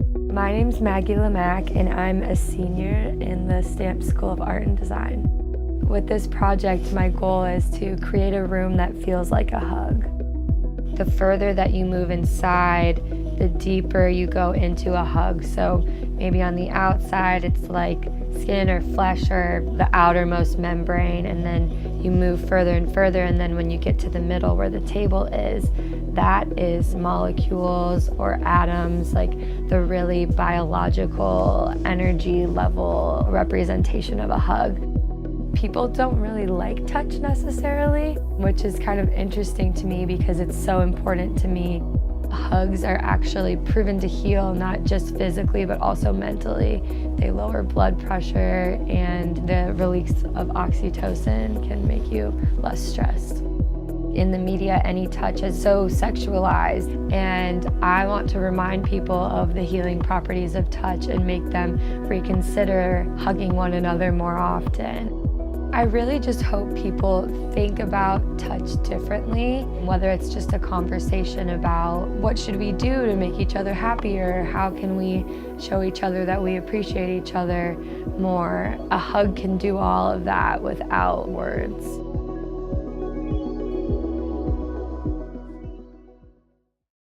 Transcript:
My name's Maggie Lemak, and I'm a senior in the Stamp School of Art and Design. With this project, my goal is to create a room that feels like a hug. The further that you move inside, the deeper you go into a hug. So maybe on the outside, it's like skin or flesh or the outermost membrane, and then you move further and further, and then when you get to the middle where the table is, that is molecules or atoms, like the really biological energy level representation of a hug. People don't really like touch necessarily, which is kind of interesting to me because it's so important to me. Hugs are actually proven to heal, not just physically, but also mentally. They lower blood pressure, and the release of oxytocin can make you less stressed. In the media, any touch is so sexualized, and I want to remind people of the healing properties of touch and make them reconsider hugging one another more often. I really just hope people think about touch differently, whether it's just a conversation about what should we do to make each other happier, how can we show each other that we appreciate each other more. A hug can do all of that without words.